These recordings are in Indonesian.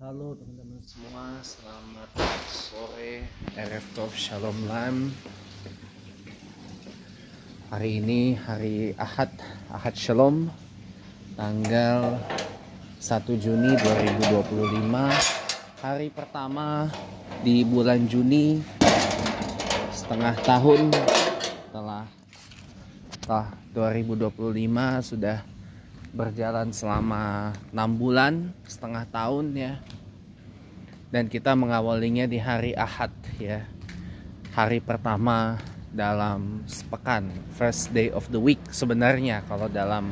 Halo teman-teman semua, selamat sore, Erev Tov Shalom Lam. Hari ini hari Ahad Shalom, tanggal 1 Juni 2025, hari pertama di bulan Juni, setengah tahun setelah 2025 sudah berjalan selama 6 bulan, setengah tahun ya. Dan kita mengawalinya di hari Ahad ya. Hari pertama dalam sepekan, first day of the week sebenarnya kalau dalam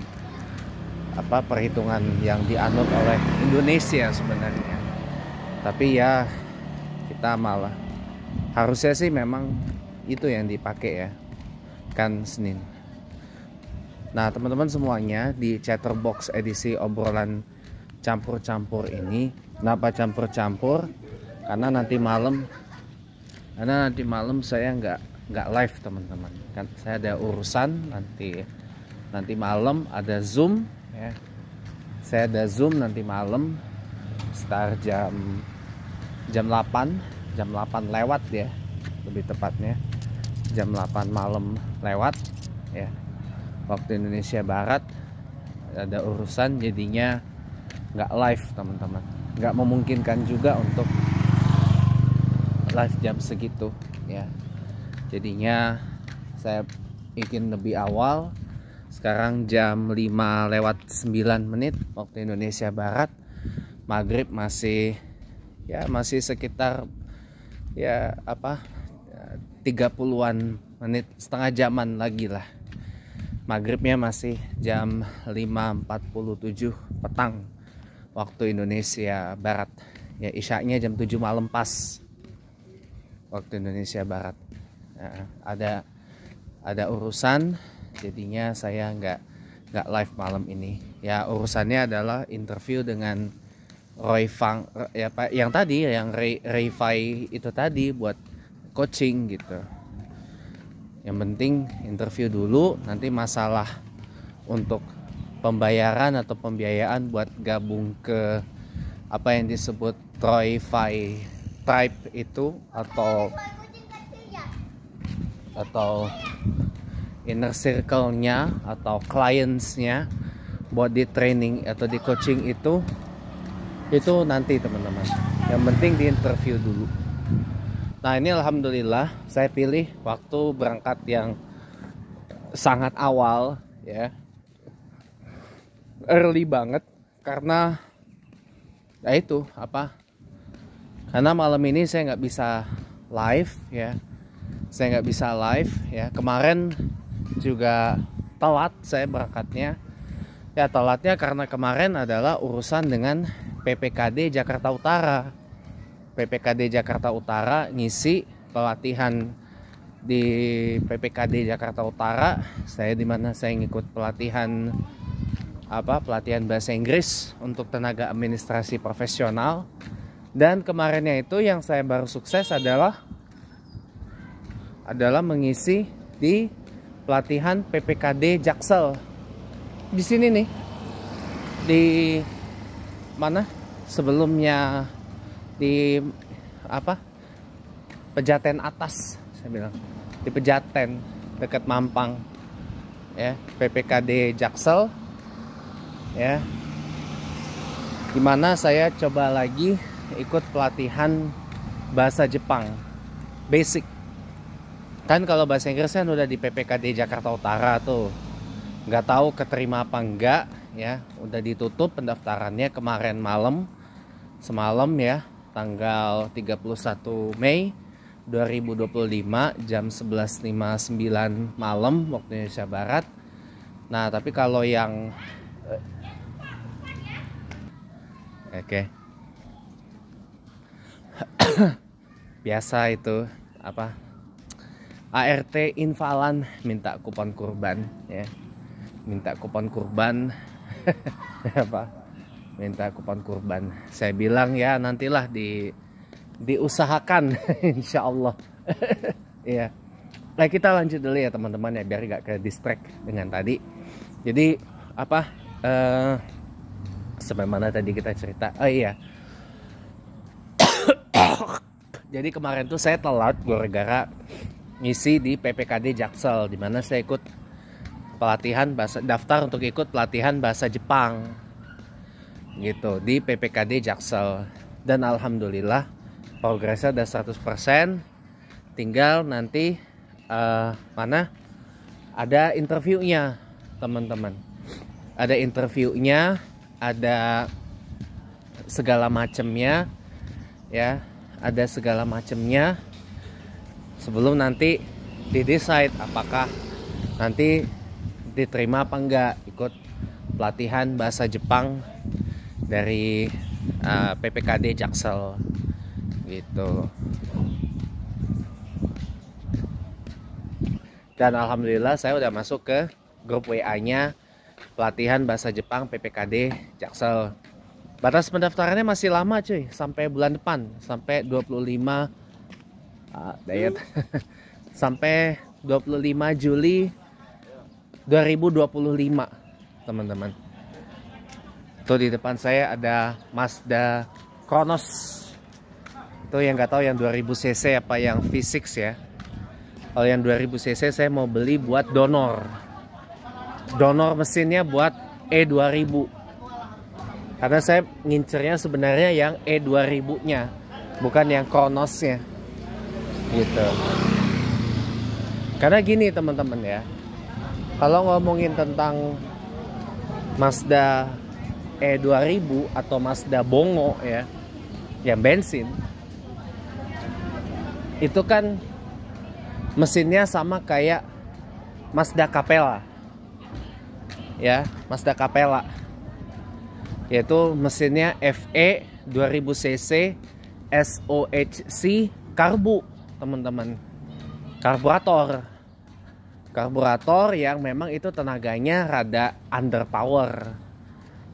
perhitungan yang dianut oleh Indonesia sebenarnya. Tapi ya kita malah harusnya sih memang itu yang dipakai ya. Kan Senin. Nah teman-teman semuanya, di Chatterbox edisi obrolan campur-campur ini, kenapa campur-campur? Karena nanti malam saya nggak live teman-teman. Kan saya ada urusan nanti malam ada Zoom ya. Saya ada Zoom nanti malam sekitar jam 8 lewat ya, lebih tepatnya jam 8 malam lewat ya, waktu Indonesia Barat. Ada urusan jadinya nggak live teman-teman, nggak memungkinkan juga untuk live jam segitu ya. Jadinya saya bikin lebih awal. Sekarang jam 5 lewat 9 menit waktu Indonesia Barat. Maghrib masih sekitar 30-an menit, setengah jaman lagi lah. Maghribnya masih jam 5.47 petang waktu Indonesia Barat ya. Isyaknya jam 7 malam pas waktu Indonesia Barat. Nah, ada urusan jadinya saya nggak live malam ini ya. Urusannya adalah interview dengan Roy Fang ya Pak, yang tadi yang Ray Fai itu tadi buat coaching gitu. Yang penting interview dulu, nanti masalah untuk pembayaran atau pembiayaan buat gabung ke apa yang disebut Troy Fai Tribe itu atau inner circle-nya atau clients-nya buat di training atau di coaching itu nanti teman-teman. Yang penting di interview dulu. Nah ini alhamdulillah saya pilih waktu berangkat yang sangat awal ya, early banget, karena karena malam ini saya nggak bisa live ya. Kemarin juga telat saya berangkatnya ya. Telatnya karena kemarin adalah urusan dengan PPKD Jakarta Utara. PPKD Jakarta Utara ngisi pelatihan di PPKD Jakarta Utara. Saya ngikut pelatihan bahasa Inggris untuk tenaga administrasi profesional. Dan kemarinnya itu yang saya baru sukses adalah mengisi di pelatihan PPKD Jaksel. Di sini nih. Di mana? Sebelumnya di Pejaten Atas, saya bilang di Pejaten dekat Mampang ya, PPKD Jaksel ya, dimana saya coba lagi ikut pelatihan bahasa Jepang basic. Kan kalau bahasa Inggris kan udah di PPKD Jakarta Utara tuh, nggak tahu keterima apa enggak ya, udah ditutup pendaftarannya kemarin semalam ya, tanggal 31 Mei 2025 jam 11.59 malam waktu Indonesia Barat. Nah tapi kalau yang biasa itu ART Invalan minta kupon kurban ya, minta kupon kurban minta kupon kurban. Saya bilang ya nantilah diusahakan insya Allah. Ya. Nah kita lanjut dulu ya teman-teman ya, biar gak ke distract dengan tadi. Jadi sampai mana tadi kita cerita? Oh iya, Jadi kemarin tuh saya telat gara-gara ngisi di PPKD Jaksel, dimana saya ikut pelatihan bahasa, daftar untuk ikut pelatihan bahasa Jepang gitu di PPKD Jaksel. Dan alhamdulillah progresnya udah 100%. Tinggal nanti ada interviewnya teman-teman. Ada interviewnya, ada segala macamnya ya, ada segala macamnya sebelum nanti di-decide apakah nanti diterima apa enggak ikut pelatihan bahasa Jepang dari PPKD Jaksel gitu. Dan alhamdulillah saya udah masuk ke grup WA-nya pelatihan bahasa Jepang PPKD Jaksel. Batas pendaftarannya masih lama cuy, sampai bulan depan, sampai 25 diet sampai 25 Juli 2025 teman-teman. Tuh di depan saya ada Mazda Cronos. Tuh yang nggak tahu yang 2000 cc apa yang V6 ya. Kalau yang 2000 cc saya mau beli buat donor. Donor mesinnya buat E2000. Karena saya ngincernya sebenarnya yang E2000 nya, bukan yang Kronosnya gitu. Karena gini teman-teman ya, kalau ngomongin tentang Mazda E2000 atau Mazda Bongo ya, yang bensin, itu kan mesinnya sama kayak Mazda Capella ya, Mazda Capella, yaitu mesinnya FE 2000 cc SOHC karbu teman-teman, karburator yang memang itu tenaganya rada underpower.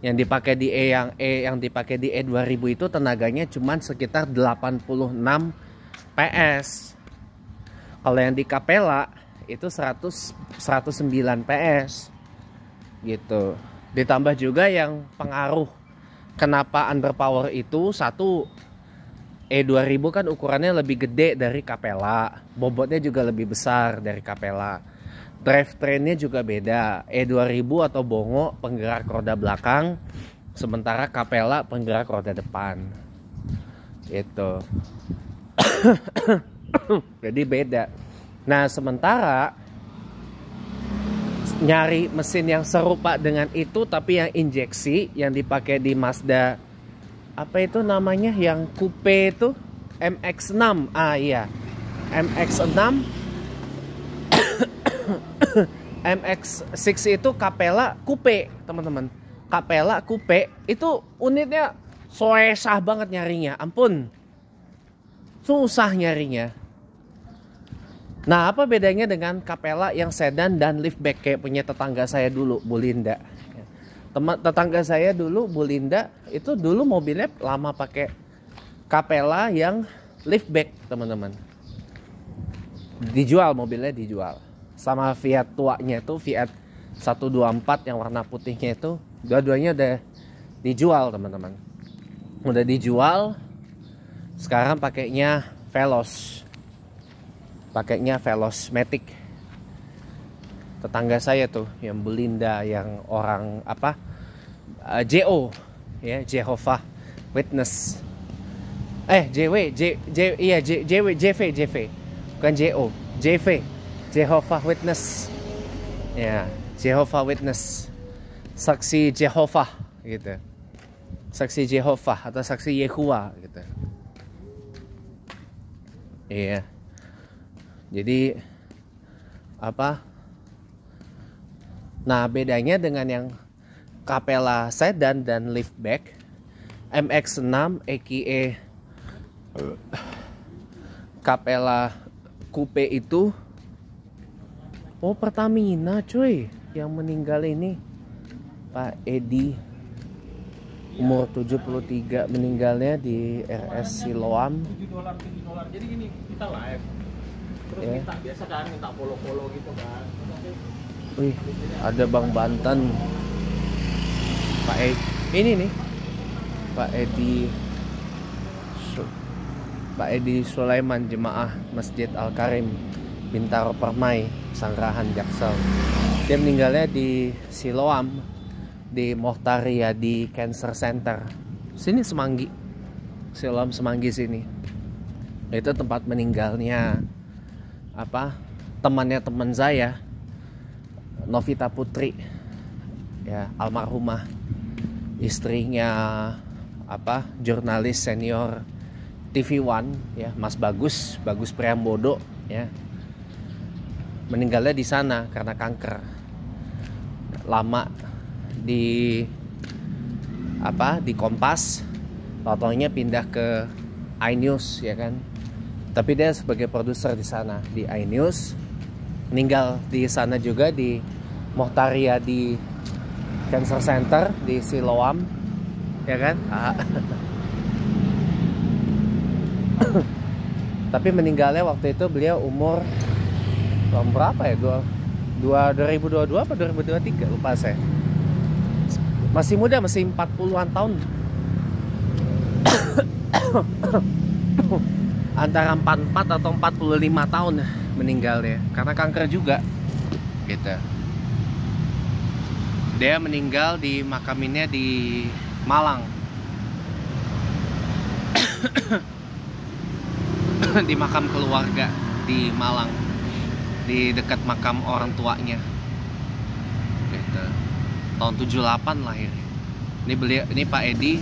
Yang dipakai di yang dipakai di E2000 itu tenaganya cuma sekitar 86 PS. Kalau yang di Capella itu 109 PS gitu. Ditambah juga yang pengaruh kenapa underpower itu, satu, E2000 kan ukurannya lebih gede dari Capella, bobotnya juga lebih besar dari Capella, drivetrainnya juga beda. E2000 atau Bongo penggerak roda belakang, sementara Capella penggerak roda depan gitu. Jadi beda. Nah sementara nyari mesin yang serupa dengan itu tapi yang injeksi yang dipakai di Mazda apa itu namanya yang coupe itu MX-6. Iya, MX-6 MX-6 itu Capella coupe teman-teman. Capella coupe itu unitnya susah banget nyarinya, ampun, susah nyarinya. Nah, apa bedanya dengan Capella yang sedan dan liftback kayak punya tetangga saya dulu, Bu Linda. Tetangga saya dulu, Bu Linda, itu dulu mobilnya lama pakai Capella yang liftback, teman-teman. Dijual, mobilnya dijual. Sama Fiat tuanya itu, Fiat 124 yang warna putihnya itu, dua-duanya udah dijual, teman-teman. Udah dijual, sekarang pakainya Veloz. Pakainya Veloz Matic. Tetangga saya tuh yang Belinda, yang orang apa JO ya, Jehovah Witness. JV bukan JO, JV, Jehovah Witness ya, Jehovah Witness, saksi Jehovah gitu, saksi Jehovah atau saksi Yehua gitu. Iya. Jadi apa? Nah, bedanya dengan yang Capella sedan dan liftback, MX-6 EQE Capella coupe itu, oh Pertamina cuy yang meninggal ini, Pak Edi, umur 73, meninggalnya di RS Siloam. $7. Jadi gini, kita live terus ya. Minta biasa kan, minta follow gitu kan. Wih, ada Bang Banten, Pak Edi, ini nih Pak Edi Pak Edi Sulaiman, jemaah Masjid Al-Karim Bintaro Permai, Sanggrahan, Jaksel. Dia meninggalnya di Siloam, di Mohtar Riyadi Cancer Center. Sini Semanggi, Siloam Semanggi sini. Itu tempat meninggalnya temannya teman saya, Novita Putri, ya, almarhumah, istrinya jurnalis senior TV One, ya, Mas Bagus Priambodo, ya. Meninggalnya di sana karena kanker. Lama di Kompas, totalnya pindah ke iNews, ya kan. Tapi dia sebagai produser di sana di iNews, meninggal di sana juga di Mohtar Riyadi Cancer Center di Siloam, ya kan. Tapi meninggalnya waktu itu beliau umur tahun berapa ya? 2022 apa 2023, lupa saya. Masih muda, masih 40-an tahun. Antara 44 atau 45 tahun meninggalnya karena kanker juga, gitu. Dia meninggal di makaminnya di Malang. Di makam keluarga di Malang, di dekat makam orang tuanya, gitu. Tahun 78 lahir. Ini Pak Edi,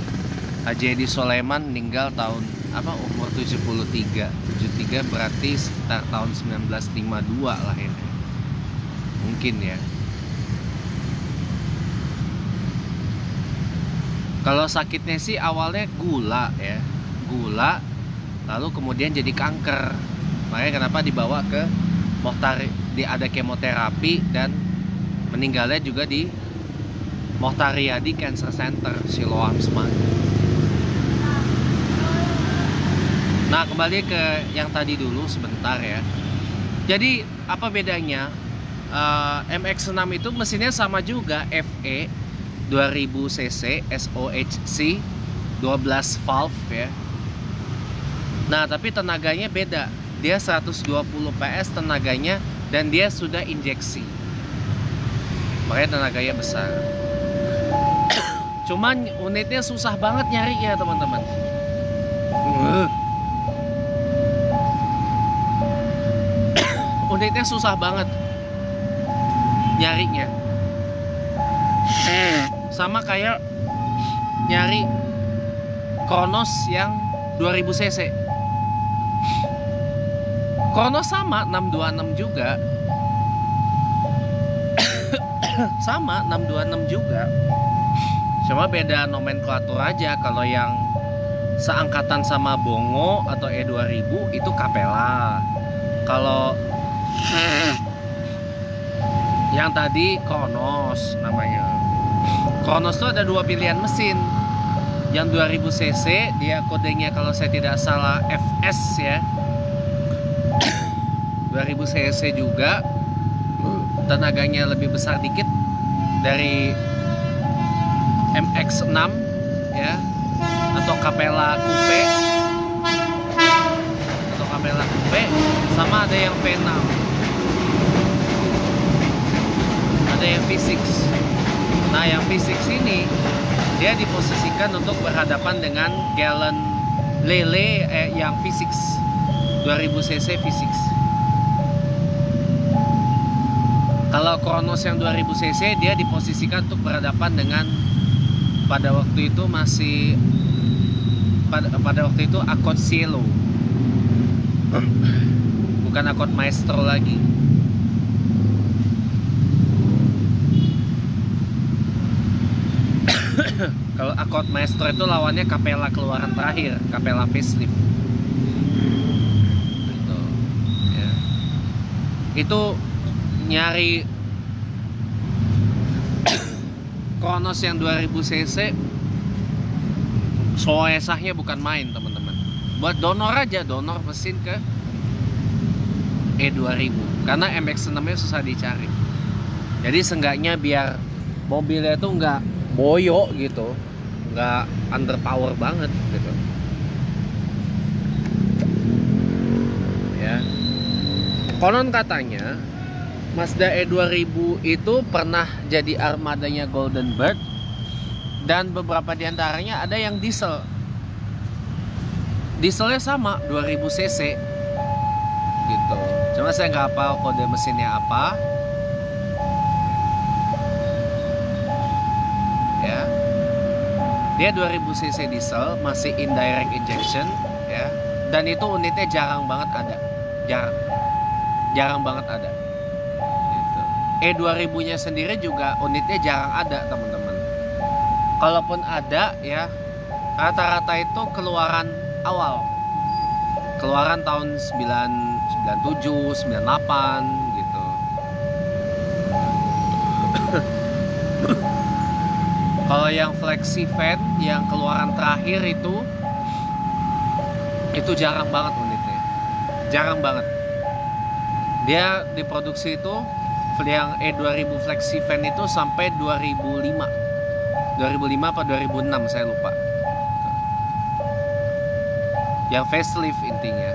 Haji Edi Sulaiman, meninggal tahun umur 73 berarti sekitar tahun 1952 lahir, mungkin ya. Kalau sakitnya sih awalnya gula, ya, lalu kemudian jadi kanker. Makanya kenapa dibawa ke Mohtar, ada kemoterapi, dan meninggalnya juga di Mohtar Riyadi Cancer Center, Siloam, Semanggi. Nah, kembali ke yang tadi dulu sebentar, ya. Jadi apa bedanya? MX-6 itu mesinnya sama juga, FE 2000 cc SOHC 12 valve, ya. Nah, tapi tenaganya beda. Dia 120 PS tenaganya, dan dia sudah injeksi, makanya tenaganya besar. Cuman unitnya susah banget nyari, ya teman-teman. Unitnya susah banget nyarinya. Sama kayak nyari Kronos yang 2000 cc. Kronos sama 626 juga. Sama 626 juga. Cuma beda nomenklatur aja. Kalau yang seangkatan sama Bongo atau E2000 itu Capella. Kalau yang tadi Kronos namanya. Kronos itu ada dua pilihan mesin. Yang 2000 cc dia kodenya kalau saya tidak salah FS, ya. 2000 cc juga, tenaganya lebih besar dikit dari MX-6, ya, atau Capella Coupe, sama ada yang V6, ada yang V6. Nah, yang V6 ini dia diposisikan untuk berhadapan dengan Gallon Lele yang V6 2000 cc V6. Kalau Kronos yang 2000 cc dia diposisikan untuk berhadapan dengan pada waktu itu Accord Cielo, bukan Accord Maestro lagi. Kalau Accord Maestro itu lawannya Capella keluaran terakhir, Capella facelift. Gitu, ya. Itu nyari Kronos yang 2000 cc soesahnya bukan main, teman-teman. Buat donor aja, donor mesin ke E2000, karena MX-6 nya susah dicari. Jadi seenggaknya biar mobilnya tuh nggak boyo gitu, nggak underpower banget gitu. Konon katanya Mazda E2000 itu pernah jadi armadanya Golden Bird, dan beberapa diantaranya ada yang diesel. Dieselnya sama 2000 cc gitu. Cuma saya nggak hafal kode mesinnya apa. Ya, dia 2000 cc diesel, masih indirect injection ya, dan itu unitnya jarang banget ada, jarang banget ada gitu. E2000 nya sendiri juga unitnya jarang ada teman-teman. Kalaupun ada ya, rata-rata itu keluaran awal, keluaran tahun 97, 98 gitu. Kalau yang flexi van yang keluaran terakhir itu jarang banget unitnya, jarang banget. Dia diproduksi itu yang E2000 flexi van itu sampai 2005 apa 2006 saya lupa. Yang facelift intinya.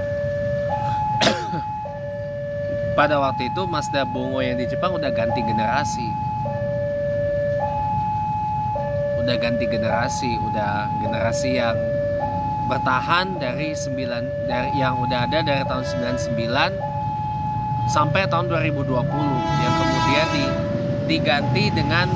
Pada waktu itu Mazda Bongo yang di Jepang udah ganti generasi. Udah generasi yang bertahan dari yang udah ada dari tahun 99 sampai tahun 2020, yang kemudian diganti dengan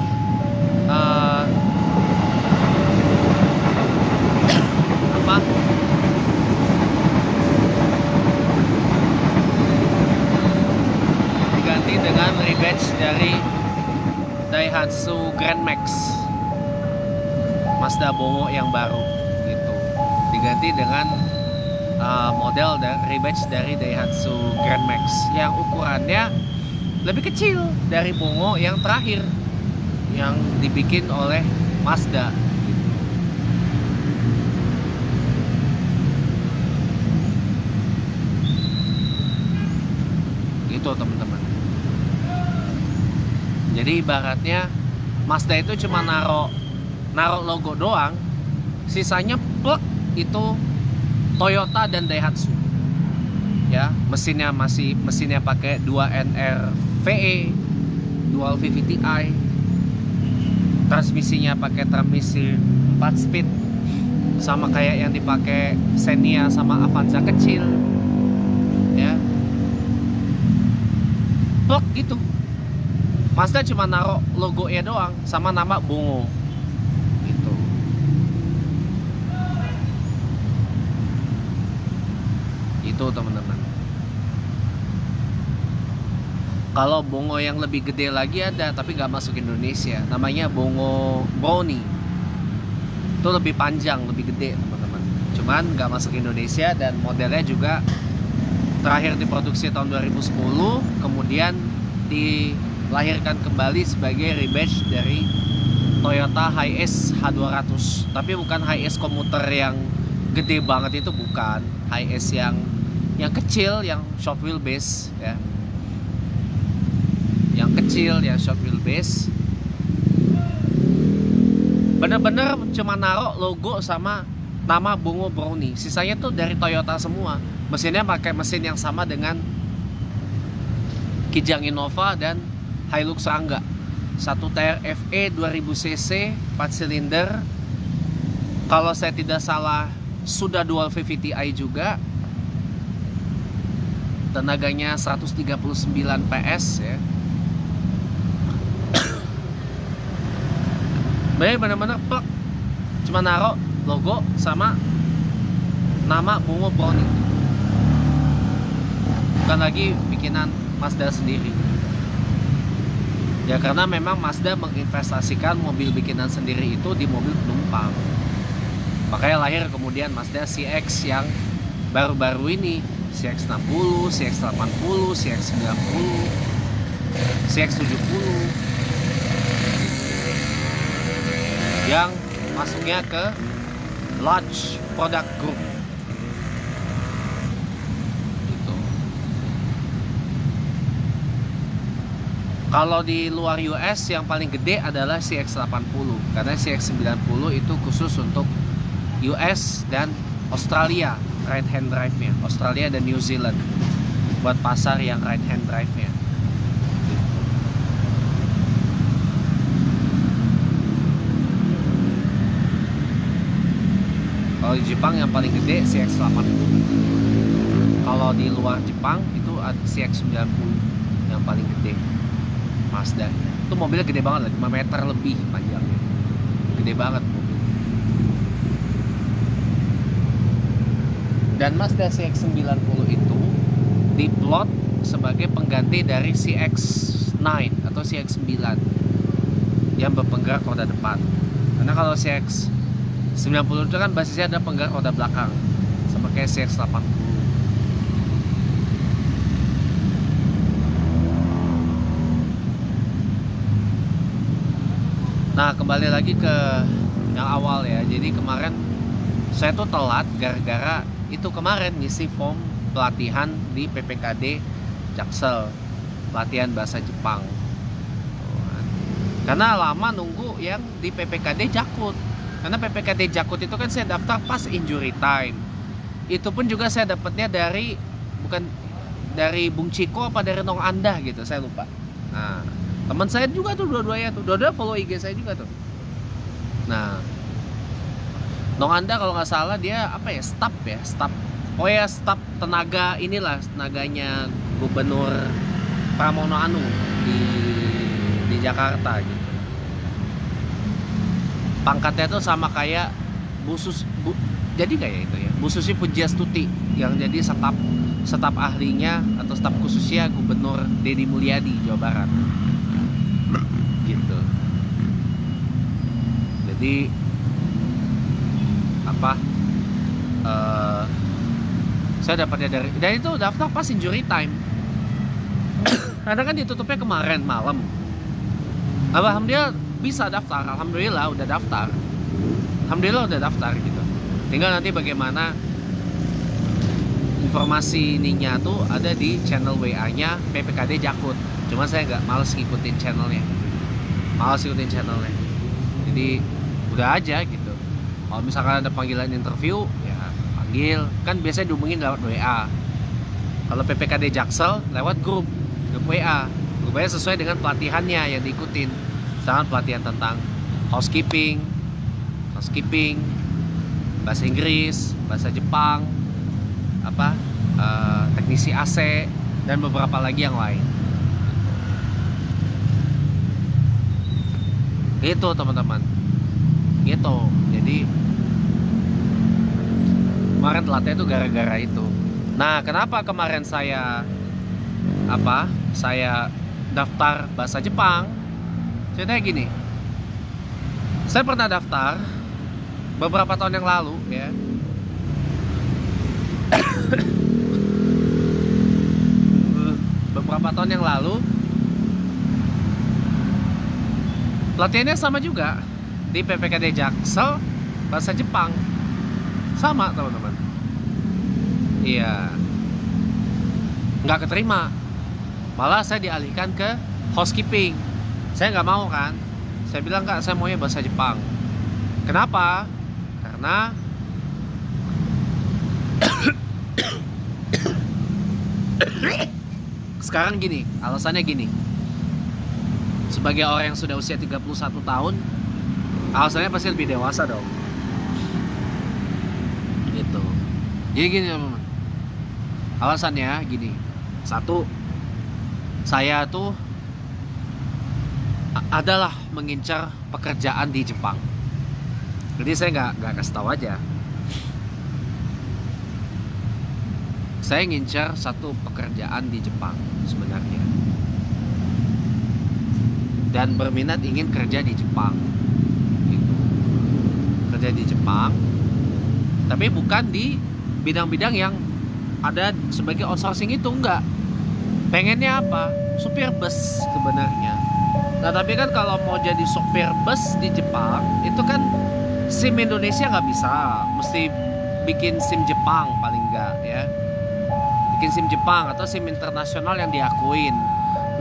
diganti dengan rebadge dari Daihatsu Grand Max. Mazda Bongo yang baru gitu diganti dengan model rebadge dari Daihatsu Grand Max yang ukurannya lebih kecil dari Bongo yang terakhir yang dibikin oleh Mazda gitu teman-teman. Jadi ibaratnya Mazda itu cuma naruh logo doang, sisanya plek itu Toyota dan Daihatsu ya. Mesinnya pakai 2NR VE Dual VVT-i, transmisinya pakai transmisi 4 speed sama kayak yang dipakai Xenia sama Avanza kecil ya, plek gitu. Mazda cuma naruh logonya doang sama nama Bongo. Itu teman-teman. Kalau Bongo yang lebih gede lagi ada, tapi nggak masuk Indonesia. Namanya Bongo Brownie. Itu lebih panjang, lebih gede teman-teman. Cuman nggak masuk Indonesia, dan modelnya juga terakhir diproduksi tahun 2010, kemudian dilahirkan kembali sebagai rebadge dari Toyota Hiace H200. Tapi bukan Hiace komuter yang gede banget, itu bukan. Hiace yang kecil, yang short wheelbase ya, yang kecil, yang short wheelbase. Bener-bener cuma naruh logo sama nama Bongo Brownie, sisanya tuh dari Toyota semua. Mesinnya pakai mesin yang sama dengan Kijang Innova dan Hilux Rangga. Satu tire FE 2000 cc 4 silinder. Kalau saya tidak salah sudah dual VVT-i juga. Tenaganya 139 PS ya. Bener-bener plek, cuma naruh logo sama nama Bongo Brownie. Bukan lagi bikinan Mazda sendiri. Ya karena memang Mazda menginvestasikan mobil bikinan sendiri itu di mobil penumpang. Makanya lahir kemudian Mazda CX yang baru-baru ini, CX-60, CX-80, CX-90, CX-70 yang masuknya ke large product group gitu. Kalau di luar US yang paling gede adalah CX-80, karena CX-90 itu khusus untuk US dan Australia, right hand drive nya Australia dan New Zealand. buat pasar yang right hand drive nya. Kalau di Jepang yang paling gede CX-80. Kalau di luar Jepang itu CX-90 yang paling gede Mazda. Itu mobilnya gede banget, 5 meter lebih panjangnya. Gede banget mobil. Dan Mazda CX-90 itu diplot sebagai pengganti dari CX-9 atau CX-9 yang berpenggerak roda depan. Karena kalau CX-90 itu kan basisnya ada penggerak roda belakang, sama kayak CX-80. Nah, kembali lagi ke yang awal ya. Jadi kemarin saya tuh telat gara-gara itu kemarin ngisi form pelatihan di PPKD Jaksel, pelatihan bahasa Jepang. Karena lama nunggu yang di PPKD Jakut. Karena PPKD Jakut itu kan saya daftar pas injury time. Itu pun juga saya dapatnya dari bukan dari Bung Ciko apa dari Nong Andah gitu, saya lupa. Nah, teman saya juga tuh dua-duanya follow IG saya juga tuh. Nah, Nong Anda kalau nggak salah dia apa ya, staff. Oh ya, staff tenaga inilah, tenaganya Gubernur Pramono Anung di Jakarta gitu. Pangkatnya tuh sama kayak jadi kayak itu ya, Bu Susi Pujiastuti yang jadi staf ahlinya atau staf khususnya Gubernur Deddy Mulyadi Jawa Barat. Gitu. Jadi saya dapatnya dan itu daftar pas injury time. Karena kan ditutupnya kemarin malam. Alhamdulillah bisa daftar, alhamdulillah udah daftar gitu. Tinggal nanti bagaimana informasi ininya tuh ada di channel WA nya PPKD Jakut. Cuma saya males ngikutin channelnya. Jadi udah aja gitu. Kalau misalkan ada panggilan interview ya panggil, kan biasanya dihubungin lewat WA. Kalau PPKD Jaksel lewat grup WA. Grup WA sesuai dengan pelatihannya yang diikutin. Misalkan pelatihan tentang housekeeping, bahasa Inggris, bahasa Jepang, teknisi AC, dan beberapa lagi yang lain. Gitu teman-teman. Gitu. Jadi kemarin telatnya itu gara-gara itu. Nah, kenapa kemarin saya daftar bahasa Jepang? Ceritanya gini. Saya pernah daftar beberapa tahun yang lalu ya. Beberapa tahun yang lalu pelatihannya sama juga di PPKD Jaksel bahasa Jepang, sama teman-teman. Iya, nggak keterima, malah saya dialihkan ke housekeeping. Saya nggak mau kan, saya bilang nggak, saya maunya bahasa Jepang. Kenapa? Karena sekarang gini, alasannya gini. Sebagai orang yang sudah usia 31 tahun, alasannya pasti lebih dewasa dong. Gitu. Jadi gini teman-teman. Alasannya gini. Satu, saya tuh adalah mengincar pekerjaan di Jepang. Jadi saya nggak kasih tahu aja. Saya ngincar satu pekerjaan di Jepang sebenarnya. Dan berminat ingin kerja di Jepang gitu. Kerja di Jepang, tapi bukan di bidang-bidang yang ada sebagai outsourcing itu, enggak. Pengennya apa? Supir bus sebenarnya. Nah, tapi kan kalau mau jadi supir bus di Jepang itu kan SIM Indonesia nggak bisa, mesti bikin SIM Jepang paling enggak ya. Bikin SIM Jepang atau SIM internasional yang diakuin.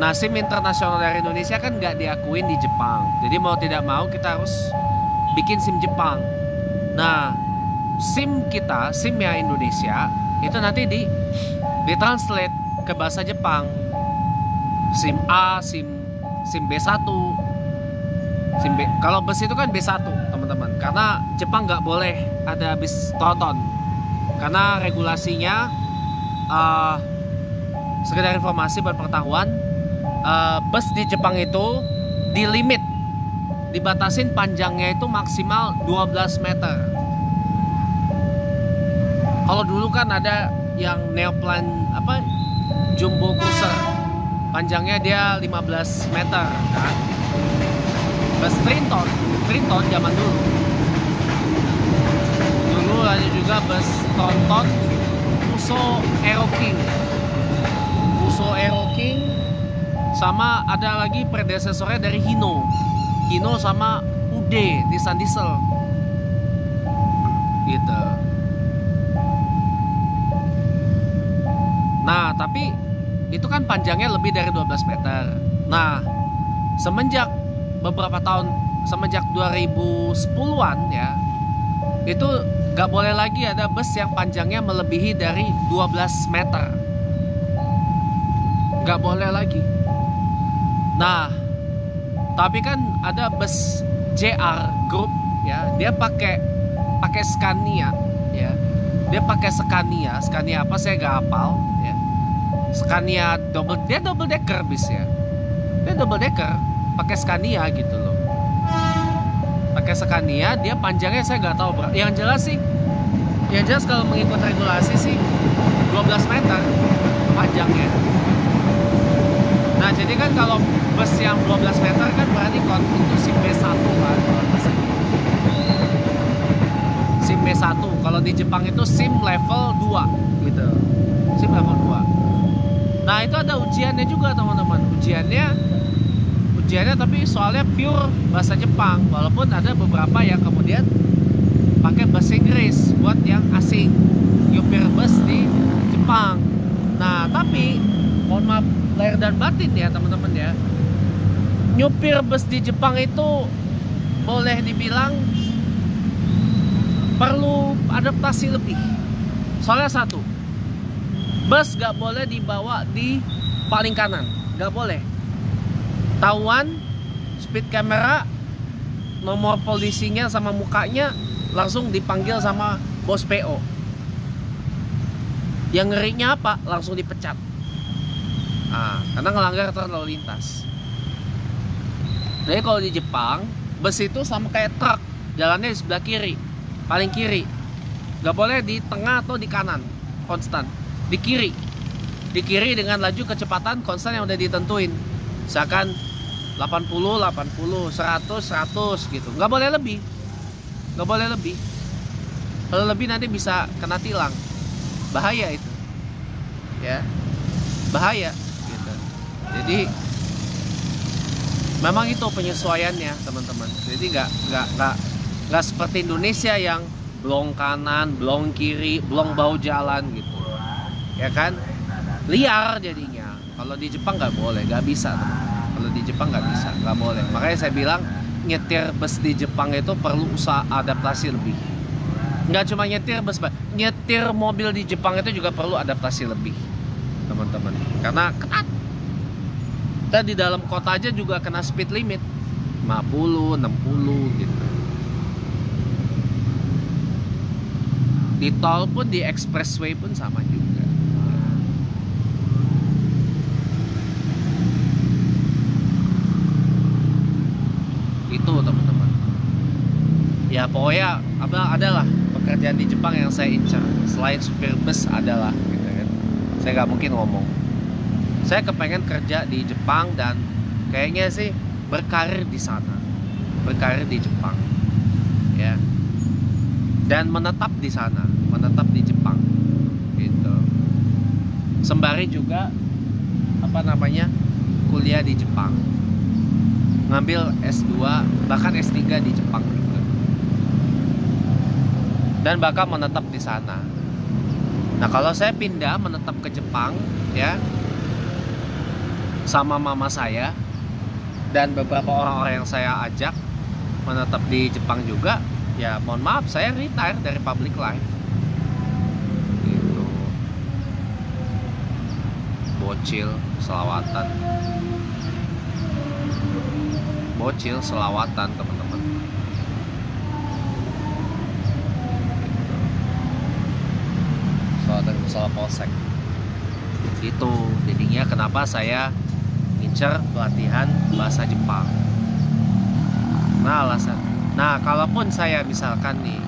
Nah, SIM internasional dari Indonesia kan nggak diakuin di Jepang. Jadi mau tidak mau kita harus bikin SIM Jepang. Nah, SIM kita, SIM ya Indonesia, itu nanti ditranslate ke bahasa Jepang. SIM A, SIM B1, SIM B. Kalau bus itu kan B1 teman-teman, karena Jepang nggak boleh ada bis tonton, karena regulasinya sekedar informasi buat pengetahuan, bus di Jepang itu di limit, dibatasin panjangnya itu maksimal 12 meter. Kalau dulu kan ada yang Neoplan Jumbo Cruiser, panjangnya dia 15 meter kan. Bus Triton zaman dulu. Dulu ada juga bus Tonton Fuso Aero King, sama ada lagi predesesornya dari Hino sama UD Nissan Diesel gitu. Nah, tapi itu kan panjangnya lebih dari 12 meter. Nah, semenjak beberapa tahun, semenjak 2010-an ya, itu gak boleh lagi ada bus yang panjangnya melebihi dari 12 meter. Gak boleh lagi. Nah, tapi kan ada bus JR Group ya, dia pakai Scania ya. Dia pakai Scania apa saya gak hafal ya. Scania double decker bis ya. Dia double decker pakai Scania gitu loh. Pakai Scania, dia panjangnya saya nggak tahu berapa. Yang jelas kalau mengikut regulasi sih 12 meter panjangnya. Nah, jadi kan kalau bus yang 12 meter kan berarti itu SIM B1 kan. SIM B1. Kalau di Jepang itu SIM level 2 gitu. SIM level 2. Nah, itu ada ujiannya juga teman-teman. Ujiannya tapi soalnya pure bahasa Jepang, walaupun ada beberapa yang kemudian pakai bahasa Inggris buat yang asing, nyupir bus di Jepang. Nah, tapi mohon maaf lahir dan batin ya teman-teman ya, nyupir bus di Jepang itu boleh dibilang perlu adaptasi lebih. Soalnya satu, bus gak boleh dibawa di paling kanan, gak boleh. Tahuan, speed camera, nomor polisinya sama mukanya langsung dipanggil sama bos PO. Yang ngerinya apa? Langsung dipecat. Karena ngelanggar aturan lalu lintas. Jadi kalau di Jepang, bus itu sama kayak truk, jalannya di sebelah kiri, paling kiri. Gak boleh di tengah atau di kanan, konstan. Di kiri dengan laju kecepatan konstan yang udah ditentuin. Misalkan 80, 100 gitu. Nggak boleh lebih. Kalau lebih nanti bisa kena tilang. Bahaya itu. Ya. Bahaya gitu. Jadi memang itu penyesuaiannya, teman-teman. Jadi nggak seperti Indonesia yang blong kanan, blong kiri, blong bawah jalan gitu. Ya kan? Liar jadinya. Kalau di Jepang nggak boleh, nggak bisa, teman. Kalau di Jepang nggak bisa, nggak boleh. Makanya saya bilang nyetir bus di Jepang itu perlu usaha adaptasi lebih. Nggak cuma nyetir bus, nyetir mobil di Jepang itu juga perlu adaptasi lebih, teman-teman. Karena ketat. Kita di dalam kota aja juga kena speed limit 50, 60 gitu. Di tol pun, di expressway pun sama juga. Itu teman-teman. Ya pokoknya adalah pekerjaan di Jepang yang saya incar. Selain supir bus adalah gitu kan. Saya nggak mungkin ngomong. Saya kepengen kerja di Jepang dan kayaknya sih berkarir di sana, berkarir di Jepang, ya. Dan menetap di sana, menetap di Jepang, gitu. Sembari juga kuliah di Jepang. Ngambil S2 bahkan S3 di Jepang juga. Dan bakal menetap di sana. Nah, kalau saya pindah menetap ke Jepang ya, sama mama saya dan beberapa orang-orang yang saya ajak menetap di Jepang juga, ya mohon maaf saya retire dari public life gitu. bocil selawatan. Bocil selawatan teman-teman. Selawatan Musala Polsek. Itu jadinya kenapa saya ngincer pelatihan bahasa Jepang. Nah alasan. Nah kalaupun saya misalkan nih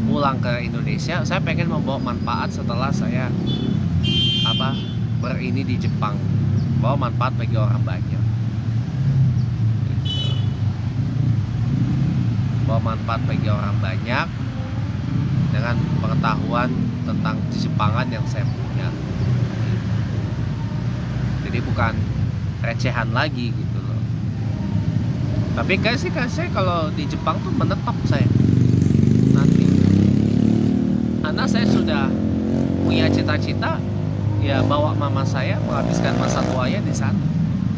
pulang ke Indonesia, saya pengen membawa manfaat setelah saya berini di Jepang, bawa manfaat bagi orang banyak. Bawa manfaat bagi orang banyak dengan pengetahuan tentang Jepangan yang saya punya. Jadi bukan recehan lagi gitu loh. Tapi kayak saya kalau di Jepang tuh menetap saya nanti. Karena saya sudah punya cita-cita ya bawa mama saya menghabiskan masa tuanya di sana,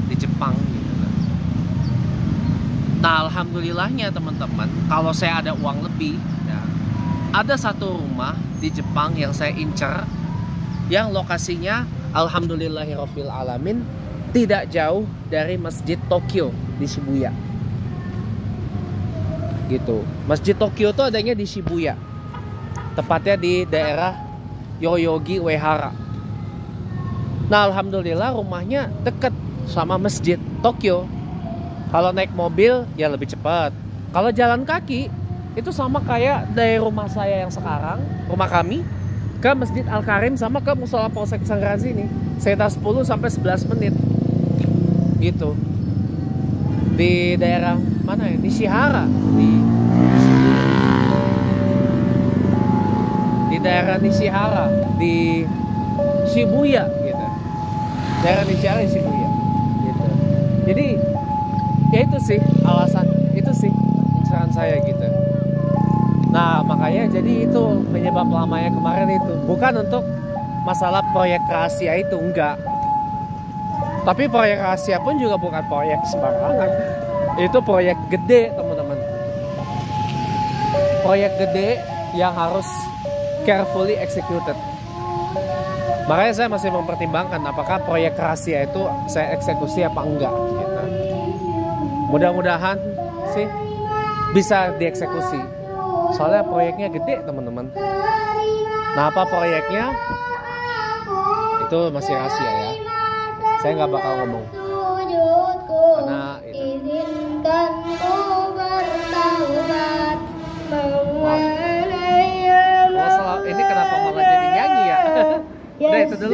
di Jepang gitu. Nah alhamdulillahnya teman-teman, kalau saya ada uang lebih ya, ada satu rumah di Jepang yang saya incer, yang lokasinya alhamdulillahirabbil alamin tidak jauh dari Masjid Tokyo di Shibuya. Gitu. Masjid Tokyo itu adanya di Shibuya. Tepatnya di daerah Yoyogi Uehara. Nah, alhamdulillah rumahnya dekat sama Masjid Tokyo. Kalau naik mobil ya lebih cepat. Kalau jalan kaki itu sama kayak dari rumah saya yang sekarang, rumah kami, ke Masjid Al-Karim sama ke Mushola Polsek Sanggeran sini sekitar 10 sampai 11 menit gitu. Di daerah mana ya? Nishihara, di daerah Nishihara di Shibuya gitu. Daerah Nishihara di Shibuya gitu. Jadi ya itu sih alasan, itu sih inceran saya gitu. Nah makanya jadi itu penyebab lamanya kemarin itu bukan untuk masalah proyek rahasia itu, enggak. Tapi proyek rahasia pun juga bukan proyek sembarangan. Itu proyek gede teman-teman. Proyek gede yang harus carefully executed. Makanya saya masih mempertimbangkan apakah proyek rahasia itu saya eksekusi apa enggak gitu. Mudah-mudahan sih bisa dieksekusi. Soalnya proyeknya gede teman-teman. Nah apa proyeknya? Itu masih rahasia ya. Saya nggak bakal ngomong. Karena itu. Ini kenapa malah jadi nyanyi ya? Udah itu dulu.